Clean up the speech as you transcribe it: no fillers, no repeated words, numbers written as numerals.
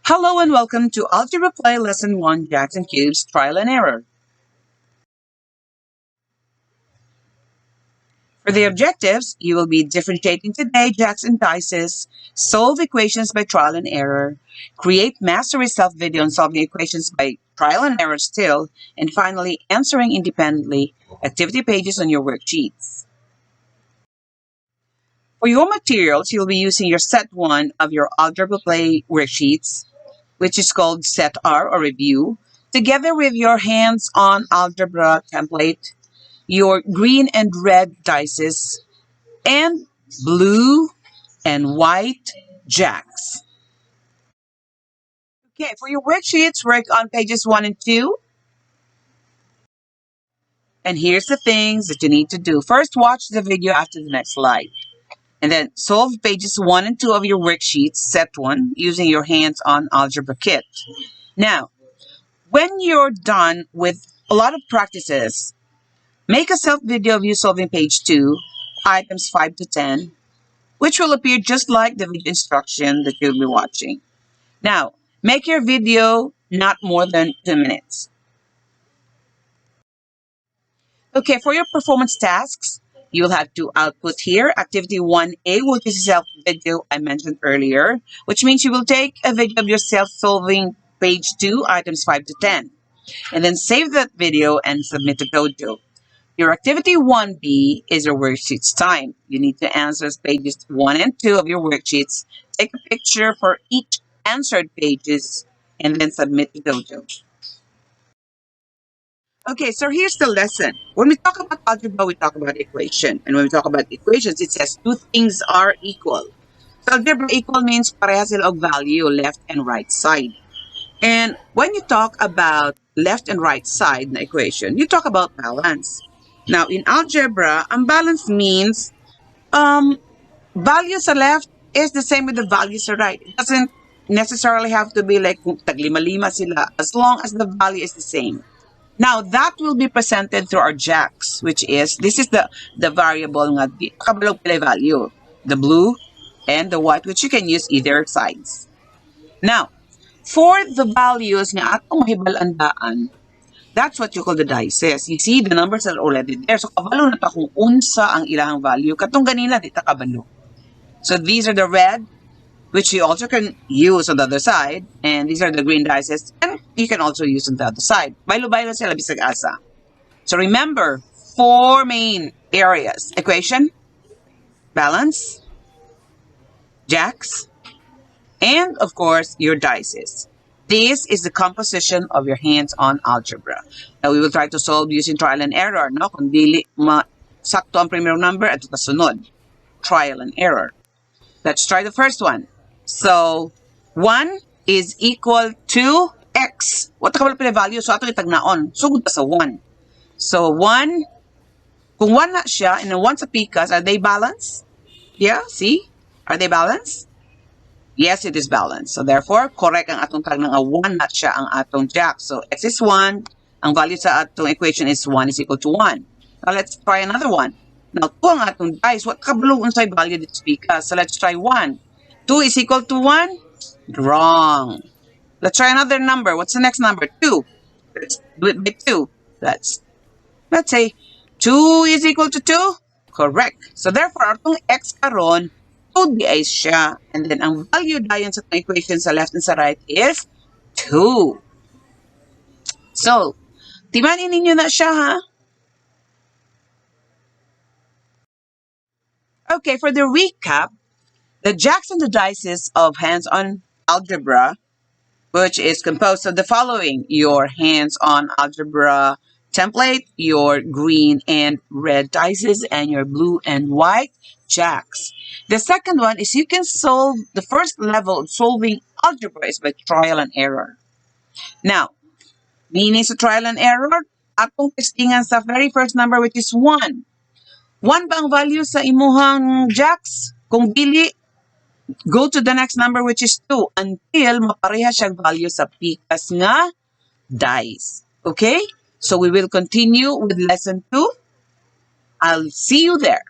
Hello and welcome to Algebra Play Lesson 1, Jacks and Cubes, Trial and Error. For the objectives, you will be differentiating today jacks and dices, solve equations by trial and error, create mastery self-video on solving equations by trial and error still, and finally, answering independently activity pages on your worksheets. For your materials, you'll be using your Set 1 of your Algebra Play worksheets, which is called Set R or Review, together with your hands-on algebra template, your green and red dices, and blue and white jacks. Okay, for your worksheets, work on pages 1 and 2. And here's the things that you need to do. First, watch the video after the next slide. And then solve pages 1 and 2 of your worksheets, Set 1, using your hands-on algebra kit. Now, when you're done with a lot of practices, make a self-video of you solving page 2, items 5 to 10, which will appear just like the video instruction that you'll be watching. Now, make your video not more than 2 minutes. Okay, for your performance tasks, you'll have to output here. Activity 1A, which is a self-video I mentioned earlier, which means you will take a video of yourself solving page 2, items 5 to 10, and then save that video and submit to Dojo. Your activity 1B is your worksheets time. You need to answer pages 1 and 2 of your worksheets. Take a picture for each answered pages and then submit to Dojo. Okay, so here's the lesson. When we talk about algebra, we talk about equation. And when we talk about equations, it says two things are equal. So algebra equal means pareha sila og value, left and right side. And when you talk about left and right side na equation, you talk about balance. Now, in algebra, balance means value sa left is the same with the value sa right. It doesn't necessarily have to be like taglima-lima sila as long as the value is the same. Now, that will be presented through our jacks, which is, this is the variable nga kabalog pala value, the blue and the white, which you can use either sides. Now, for the values nga atong hibalandaan, that's what you call the dices. You see, the numbers are already there. So, kabalo na ta kung unsa ang ilang value. Katong ganila, di ta kabalo. So, these are the red, which you also can use on the other side. And these are the green dices. And you can also use on the other side. Baylo-baylo sila bisag asa. So, remember, 4 main areas. Equation, balance, jacks, and, of course, your dices. This is the composition of your hands-on algebra. Now, we will try to solve using trial and error. No? Kung dili sakto ang primero number at kasunod. Trial and error. Let's try the first one. So, 1 is equal to x. What ka pala value? So, ato itagnaon. Sugod sa 1. So, 1, kung 1 na siya, and then 1 sa pikas, are they balanced? Yeah, see? Are they balanced? Yes, it is balanced. So, therefore, correct ang atong tag ng 1 na siya ang atong jack. So, x is 1. Ang value sa atong equation is 1 is equal to 1. Now, let's try another one. Now, 2 ang atong dice. What kabalo unsay value dito pikas? So, let's try 1. 2 is equal to 1? Wrong. Let's try another number. What's the next number? 2. Let's do it by 2. Let's say 2 is equal to 2? Correct. So, therefore, atong x karon 2 di ay siya. And then, ang value dayon sa equation sa left and sa right is 2. So, timanin ninyo na siya, ha? Okay, for the recap, the jacks and the dices of hands-on algebra, which is composed of the following: your hands-on algebra template, your green and red dices, and your blue and white jacks. The second one is you can solve the first level of solving algebra is by trial and error. Now, meaning sa trial and error, atong testingan sa very first number which is 1. 1 ba ang value sa imuhang jacks? Kung dili, go to the next number which is 2 until mapareha siyang value sa pikas nga dice. Okay? So we will continue with lesson 2. I'll see you there.